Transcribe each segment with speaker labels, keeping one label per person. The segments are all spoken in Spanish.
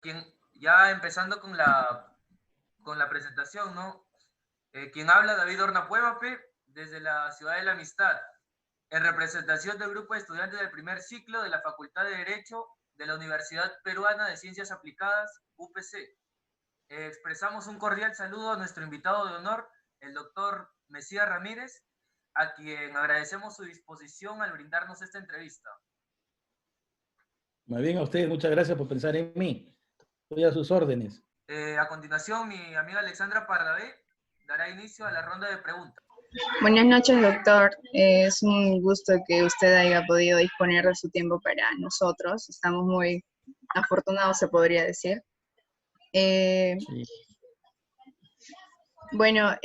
Speaker 1: Quien, ya empezando con la presentación, ¿no? Quien habla, David Ornapuevape, desde la Ciudad de la Amistad, en representación del grupo de estudiantes del primer ciclo de la Facultad de Derecho de la Universidad Peruana de Ciencias Aplicadas, UPC. Expresamos un cordial saludo a nuestro invitado de honor, el doctor Mesías Ramírez, a quien agradecemos su disposición al brindarnos esta entrevista.
Speaker 2: Más bien a ustedes, muchas gracias por pensar en mí. Estoy a sus órdenes.
Speaker 1: A continuación, mi amiga Alexandra Pardavé dará inicio a la ronda de preguntas.
Speaker 3: Buenas noches, doctor. Es un gusto que usted haya podido disponer de su tiempo para nosotros. Estamos muy afortunados, se podría decir.
Speaker 2: Sí.
Speaker 3: Bueno,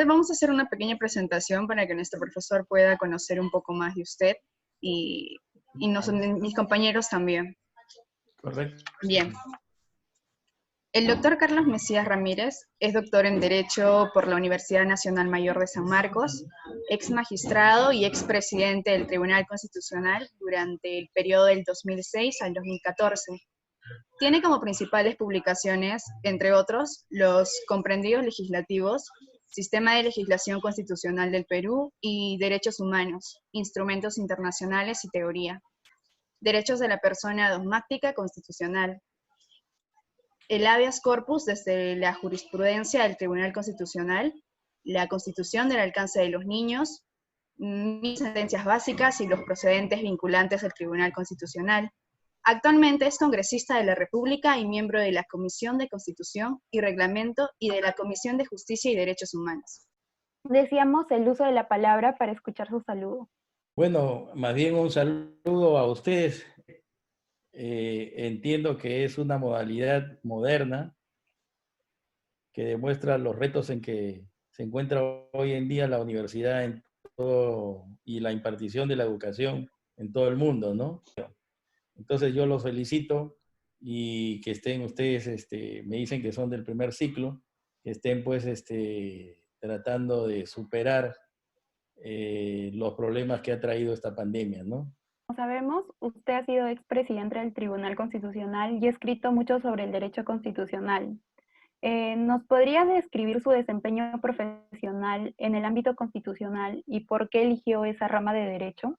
Speaker 3: vamos a hacer una pequeña presentación para que nuestro profesor pueda conocer un poco más de usted y mis compañeros también.
Speaker 2: Correcto.
Speaker 3: Bien. El doctor Carlos Mesías Ramírez es doctor en Derecho por la Universidad Nacional Mayor de San Marcos, ex magistrado y ex presidente del Tribunal Constitucional durante el periodo del 2006 al 2014. Tiene como principales publicaciones, entre otros, los comprendidos legislativos, Sistema de Legislación Constitucional del Perú y Derechos Humanos, Instrumentos Internacionales y Teoría, Derechos de la Persona Dogmática Constitucional, el habeas corpus desde la jurisprudencia del Tribunal Constitucional, la Constitución del alcance de los niños, mis sentencias básicas y los procedentes vinculantes del Tribunal Constitucional. Actualmente es congresista de la República y miembro de la Comisión de Constitución y Reglamento y de la Comisión de Justicia y Derechos Humanos.
Speaker 4: Decíamos el uso de la palabra para escuchar su saludo.
Speaker 2: Bueno, más bien un saludo a ustedes. Entiendo que es una modalidad moderna que demuestra los retos en que se encuentra hoy en día la universidad y la impartición de la educación en todo el mundo, ¿no? Entonces yo los felicito y que estén ustedes, me dicen que son del primer ciclo, que estén pues tratando de superar los problemas que ha traído esta pandemia, ¿no?
Speaker 4: Como sabemos, usted ha sido expresidente del Tribunal Constitucional y ha escrito mucho sobre el derecho constitucional. ¿Nos podría describir su desempeño profesional en el ámbito constitucional y por qué eligió esa rama de derecho?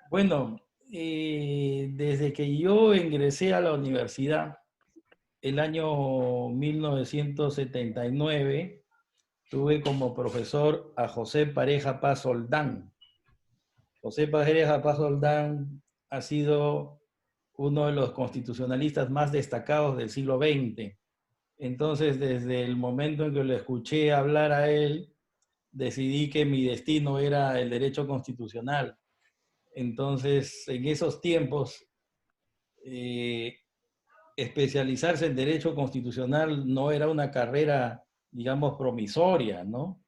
Speaker 2: Bueno, desde que yo ingresé a la universidad, el año 1979, tuve como profesor a José Pareja Paz Soldán. José Pareja Paz Soldán ha sido uno de los constitucionalistas más destacados del siglo XX. Entonces, desde el momento en que lo escuché hablar a él, decidí que mi destino era el derecho constitucional. Entonces, en esos tiempos, especializarse en derecho constitucional no era una carrera, digamos, promisoria, ¿no?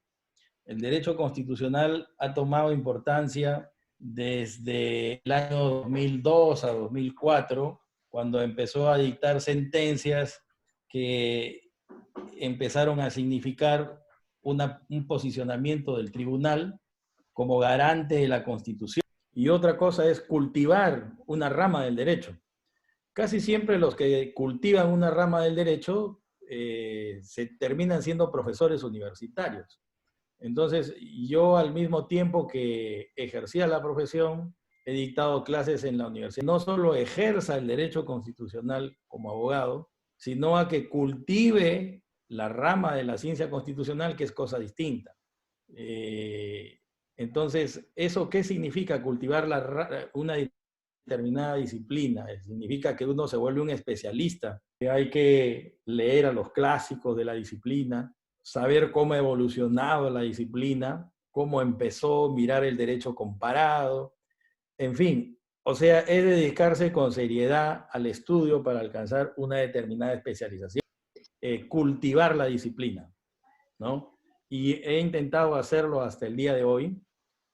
Speaker 2: El derecho constitucional ha tomado importancia desde el año 2002 a 2004, cuando empezó a dictar sentencias que empezaron a significar un posicionamiento del tribunal como garante de la Constitución. Y otra cosa es cultivar una rama del derecho. Casi siempre los que cultivan una rama del derecho se terminan siendo profesores universitarios. Entonces, yo al mismo tiempo que ejercía la profesión, he dictado clases en la universidad. No solo ejerza el derecho constitucional como abogado, sino a que cultive la rama de la ciencia constitucional, que es cosa distinta. Entonces, ¿eso qué significa cultivar una determinada disciplina? Significa que uno se vuelve un especialista, que hay que leer a los clásicos de la disciplina, saber cómo ha evolucionado la disciplina, cómo empezó, mirar el derecho comparado, en fin, o sea, es dedicarse con seriedad al estudio para alcanzar una determinada especialización, cultivar la disciplina, ¿no? Y he intentado hacerlo hasta el día de hoy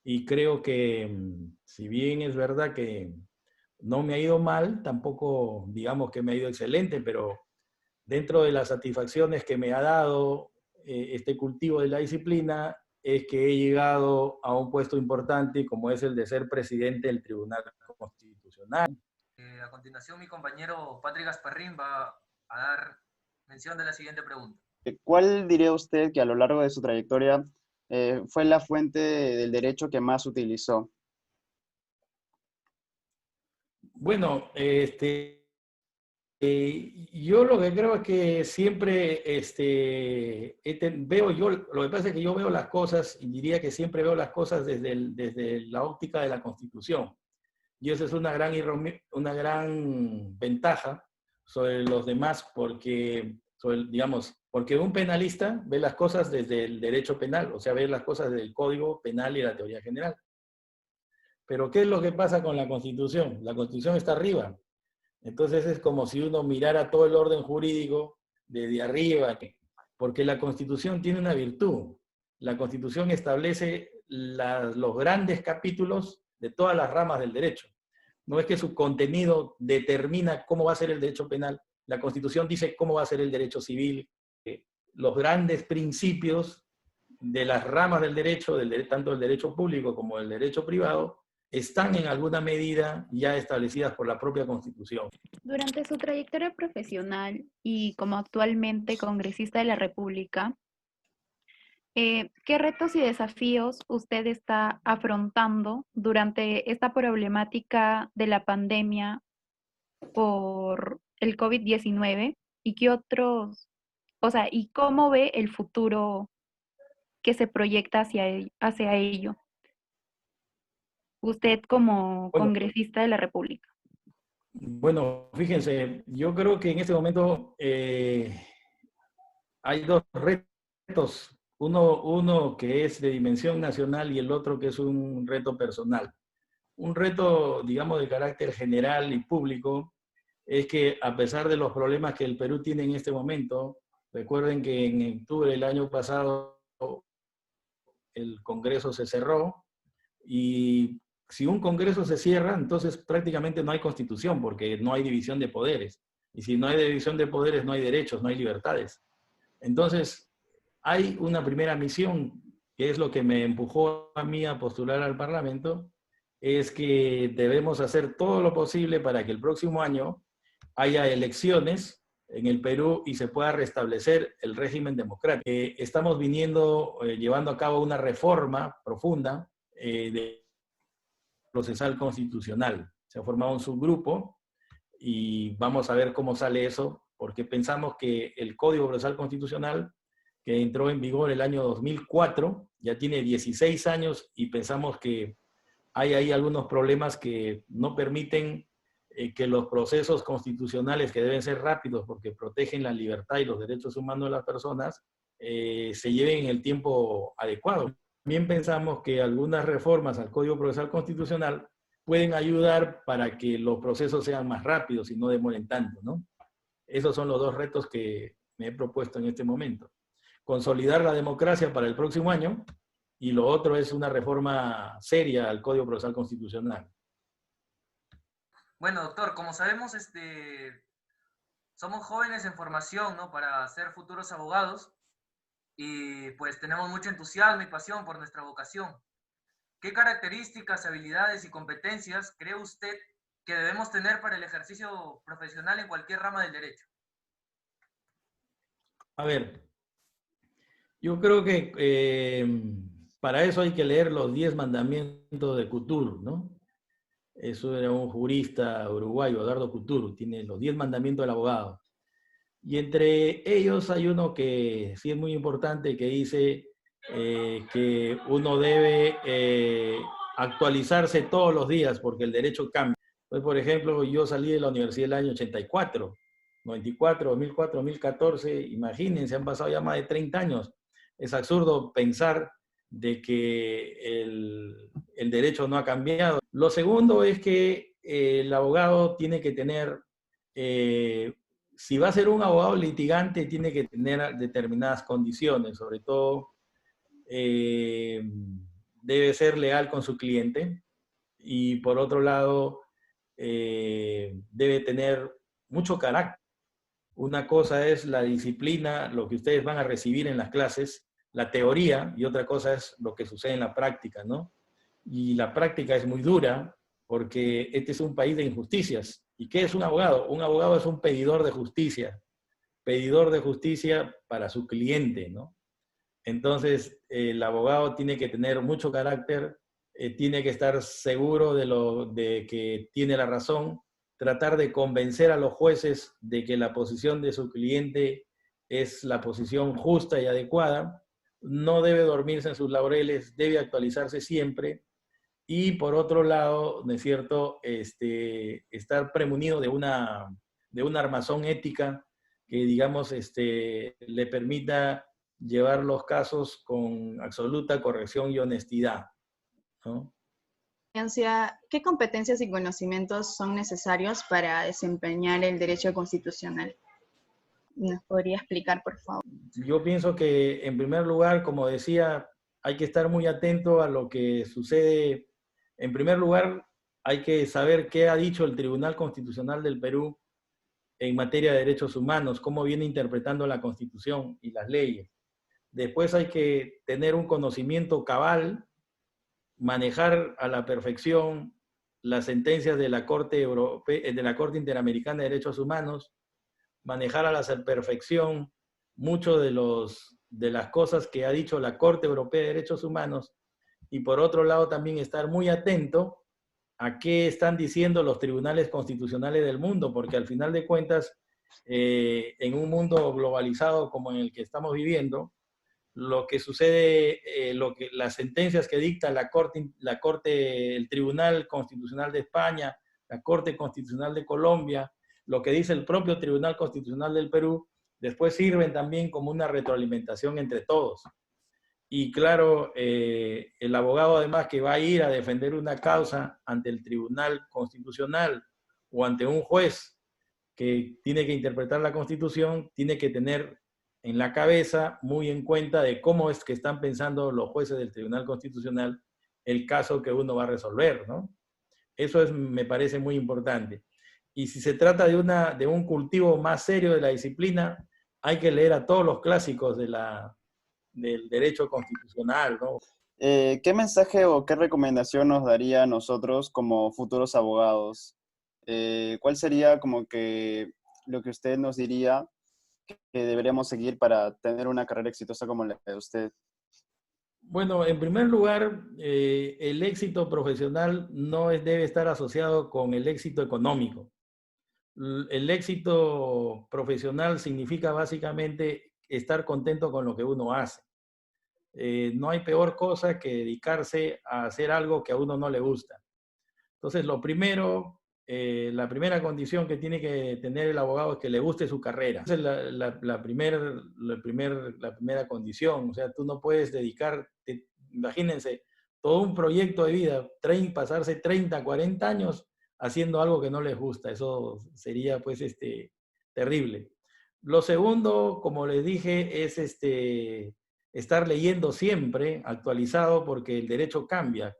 Speaker 2: y creo que, si bien es verdad que no me ha ido mal, tampoco digamos que me ha ido excelente, pero dentro de las satisfacciones que me ha dado este cultivo de la disciplina es que he llegado a un puesto importante como es el de ser presidente del Tribunal Constitucional.
Speaker 1: A continuación, mi compañero Patrick Gasparrín va a dar mención de la siguiente pregunta.
Speaker 5: ¿Cuál diría usted que a lo largo de su trayectoria fue la fuente del derecho que más utilizó?
Speaker 2: Bueno, yo lo que creo es que siempre veo yo, lo que pasa es que yo veo las cosas, y diría que siempre veo las cosas desde la óptica de la Constitución. Y esa es una gran ventaja sobre los demás, porque, porque un penalista ve las cosas desde el derecho penal, o sea, ve las cosas del Código Penal y la teoría general. Pero ¿qué es lo que pasa con la Constitución? La Constitución está arriba. Entonces es como si uno mirara todo el orden jurídico desde arriba, porque la Constitución tiene una virtud. La Constitución establece los grandes capítulos de todas las ramas del derecho. No es que su contenido determina cómo va a ser el derecho penal. La Constitución dice cómo va a ser el derecho civil. Los grandes principios de las ramas del derecho, tanto el derecho público como el derecho privado, están en alguna medida ya establecidas por la propia Constitución.
Speaker 4: Durante su trayectoria profesional y como actualmente congresista de la República, ¿qué retos y desafíos usted está afrontando durante esta problemática de la pandemia por el COVID-19? ¿Y qué otros, y cómo ve el futuro que se proyecta hacia ello? Usted como congresista de la República.
Speaker 2: Bueno, fíjense, yo creo que en este momento hay dos retos. Uno que es de dimensión nacional y el otro que es un reto personal. Un reto, digamos, de carácter general y público es que a pesar de los problemas que el Perú tiene en este momento, recuerden que en octubre del año pasado el Congreso se cerró y si un Congreso se cierra, entonces prácticamente no hay constitución porque no hay división de poderes. Y si no hay división de poderes, no hay derechos, no hay libertades. Entonces, hay una primera misión, que es lo que me empujó a mí a postular al Parlamento, es que debemos hacer todo lo posible para que el próximo año haya elecciones en el Perú y se pueda restablecer el régimen democrático. Estamos llevando a cabo una reforma profunda de procesal constitucional. Se ha formado un subgrupo y vamos a ver cómo sale eso, porque pensamos que el Código Procesal Constitucional, que entró en vigor el año 2004, ya tiene 16 años y pensamos que hay ahí algunos problemas que no permiten que los procesos constitucionales, que deben ser rápidos porque protegen la libertad y los derechos humanos de las personas, se lleven en el tiempo adecuado. También pensamos que algunas reformas al Código Procesal Constitucional pueden ayudar para que los procesos sean más rápidos y no demoren tanto, ¿no? Esos son los dos retos que me he propuesto en este momento. Consolidar la democracia para el próximo año y lo otro es una reforma seria al Código Procesal Constitucional.
Speaker 1: Bueno, doctor, como sabemos, somos jóvenes en formación, ¿no? Para ser futuros abogados y pues tenemos mucho entusiasmo y pasión por nuestra vocación. ¿Qué características, habilidades y competencias cree usted que debemos tener para el ejercicio profesional en cualquier rama del derecho?
Speaker 2: A ver, yo creo que para eso hay que leer los 10 mandamientos de Couture, ¿no? Eso era un jurista uruguayo, Eduardo Couture, tiene los 10 mandamientos del abogado. Y entre ellos hay uno que sí es muy importante, que dice que uno debe actualizarse todos los días porque el derecho cambia. Pues, por ejemplo, yo salí de la universidad el año 84, 94, 2004, 2014, imagínense, han pasado ya más de 30 años. Es absurdo pensar de que el derecho no ha cambiado. Lo segundo es que el abogado tiene que tener, si va a ser un abogado litigante, tiene que tener determinadas condiciones, sobre todo debe ser leal con su cliente y por otro lado debe tener mucho carácter. Una cosa es la disciplina, lo que ustedes van a recibir en las clases, la teoría, y otra cosa es lo que sucede en la práctica, ¿no? Y la práctica es muy dura porque este es un país de injusticias. ¿Y qué es un abogado? Un abogado es un pedidor de justicia para su cliente, ¿no? Entonces, el abogado tiene que tener mucho carácter, tiene que estar seguro de que tiene la razón, tratar de convencer a los jueces de que la posición de su cliente es la posición justa y adecuada, no debe dormirse en sus laureles, debe actualizarse siempre, y por otro lado, ¿no es cierto?, estar premunido de una armazón ética que, digamos, le permita llevar los casos con absoluta corrección y honestidad, ¿no?
Speaker 3: ¿Qué competencias y conocimientos son necesarios para desempeñar el derecho constitucional? ¿Nos podría explicar, por favor?
Speaker 2: Yo pienso que, en primer lugar, como decía, hay que estar muy atento a lo que sucede. En primer lugar, hay que saber qué ha dicho el Tribunal Constitucional del Perú en materia de derechos humanos, cómo viene interpretando la Constitución y las leyes. Después hay que tener un conocimiento cabal, manejar a la perfección las sentencias de la Corte Interamericana de Derechos Humanos, manejar a la perfección mucho de las cosas que ha dicho la Corte Europea de Derechos Humanos, y por otro lado también estar muy atento a qué están diciendo los tribunales constitucionales del mundo, porque al final de cuentas, en un mundo globalizado como en el que estamos viviendo, lo que sucede, las sentencias que dicta el Tribunal Constitucional de España, la Corte Constitucional de Colombia, lo que dice el propio Tribunal Constitucional del Perú, después sirven también como una retroalimentación entre todos. Y claro, el abogado además que va a ir a defender una causa ante el Tribunal Constitucional o ante un juez que tiene que interpretar la Constitución, tiene que tener en la cabeza muy en cuenta de cómo es que están pensando los jueces del Tribunal Constitucional el caso que uno va a resolver, ¿no? Eso me parece muy importante. Y si se trata de un cultivo más serio de la disciplina, hay que leer a todos los clásicos del derecho constitucional, ¿no?
Speaker 5: ¿Qué mensaje o qué recomendación nos daría a nosotros como futuros abogados? ¿Cuál sería como que lo que usted nos diría que deberíamos seguir para tener una carrera exitosa como la de usted?
Speaker 2: Bueno, en primer lugar, el éxito profesional no debe estar asociado con el éxito económico. El éxito profesional significa básicamente estar contento con lo que uno hace. No hay peor cosa que dedicarse a hacer algo que a uno no le gusta. Entonces, la primera condición que tiene que tener el abogado es que le guste su carrera. Esa es la primera condición. O sea, tú no puedes dedicarte, imagínense, todo un proyecto de vida, pasarse 30, 40 años haciendo algo que no les gusta. Eso sería, pues, terrible. Lo segundo, como les dije, es estar leyendo siempre, actualizado, porque el derecho cambia,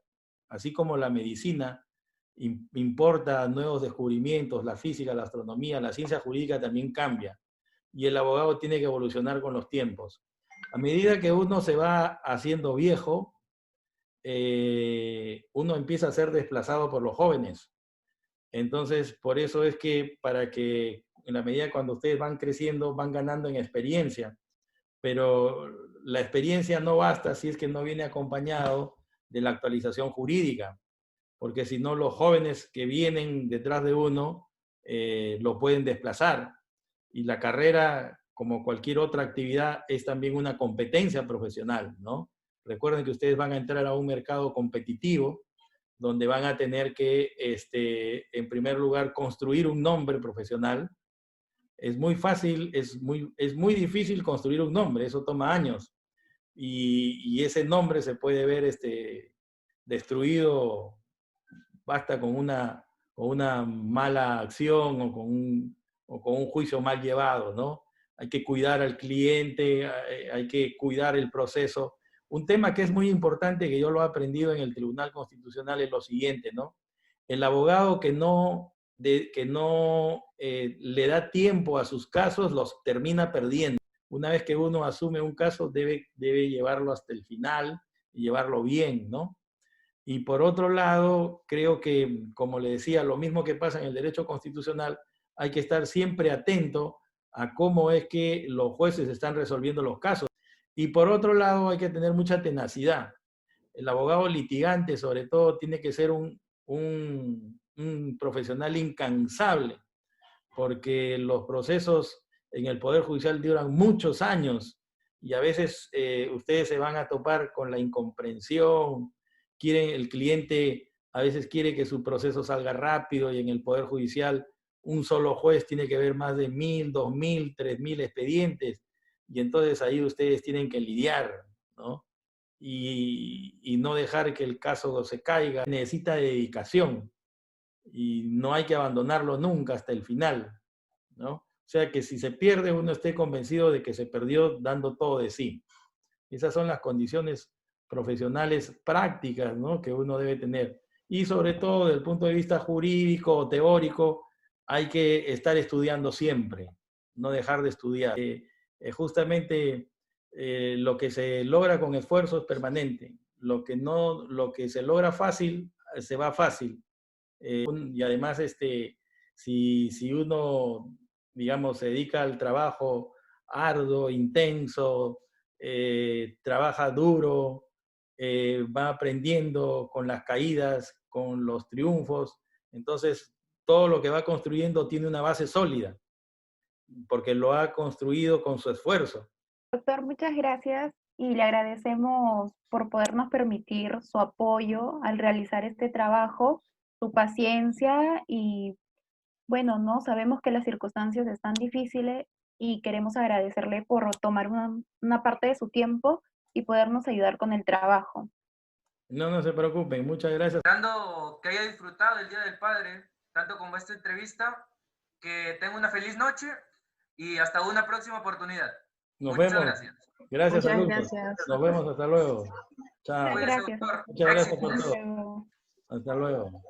Speaker 2: así como la medicina importa nuevos descubrimientos, la física, la astronomía, la ciencia jurídica también cambia, y el abogado tiene que evolucionar con los tiempos. A medida que uno se va haciendo viejo, uno empieza a ser desplazado por los jóvenes. Entonces, por eso es que para que en la medida cuando ustedes van creciendo, van ganando en experiencia, pero la experiencia no basta si es que no viene acompañado de la actualización jurídica, porque si no los jóvenes que vienen detrás de uno lo pueden desplazar. Y la carrera, como cualquier otra actividad, es también una competencia profesional, ¿no? Recuerden que ustedes van a entrar a un mercado competitivo donde van a tener que, en primer lugar, construir un nombre profesional. Es muy fácil, es muy difícil construir un nombre, eso toma años. Y ese nombre se puede ver destruido, basta con una mala acción o con un juicio mal llevado, ¿no? Hay que cuidar al cliente, hay que cuidar el proceso. Un tema que es muy importante, que yo lo he aprendido en el Tribunal Constitucional, es lo siguiente, ¿no? El abogado que no le da tiempo a sus casos, los termina perdiendo. Una vez que uno asume un caso, debe llevarlo hasta el final y llevarlo bien, ¿no? Y por otro lado, creo que, como le decía, lo mismo que pasa en el derecho constitucional, hay que estar siempre atento a cómo es que los jueces están resolviendo los casos. Y por otro lado, hay que tener mucha tenacidad. El abogado litigante, sobre todo, tiene que ser un profesional incansable, porque los procesos en el Poder Judicial duran muchos años y a veces ustedes se van a topar con la incomprensión. El cliente a veces quiere que su proceso salga rápido y en el Poder Judicial un solo juez tiene que ver más de 1.000, 2.000, 3.000 expedientes y entonces ahí ustedes tienen que lidiar, ¿no? Y no dejar que el caso se caiga. Necesita dedicación y no hay que abandonarlo nunca hasta el final, ¿no? O sea que si se pierde, uno esté convencido de que se perdió dando todo de sí. Esas son las condiciones profesionales prácticas, ¿no?, que uno debe tener. Y sobre todo, desde el punto de vista jurídico o teórico, hay que estar estudiando siempre, no dejar de estudiar. Justamente lo que se logra con esfuerzo es permanente. Lo que se logra fácil, se va fácil. Y además, si uno, digamos, se dedica al trabajo arduo, intenso, trabaja duro, va aprendiendo con las caídas, con los triunfos, entonces todo lo que va construyendo tiene una base sólida, porque lo ha construido con su esfuerzo.
Speaker 4: Doctor, muchas gracias y le agradecemos por podernos permitir su apoyo al realizar este trabajo, su paciencia y bueno, no sabemos que las circunstancias están difíciles y queremos agradecerle por tomar una parte de su tiempo y podernos ayudar con el trabajo.
Speaker 2: No se preocupen, muchas gracias.
Speaker 1: Esperando que haya disfrutado el Día del Padre, tanto como esta entrevista, que tenga una feliz noche y hasta una próxima oportunidad.
Speaker 2: Muchas
Speaker 1: gracias.
Speaker 2: Gracias,
Speaker 3: Muchas
Speaker 2: Adolfo.
Speaker 3: gracias.
Speaker 2: Nos vemos, hasta luego. Chao.
Speaker 4: Gracias.
Speaker 2: Muchas gracias por
Speaker 1: Éxitos.
Speaker 2: todo. Hasta luego.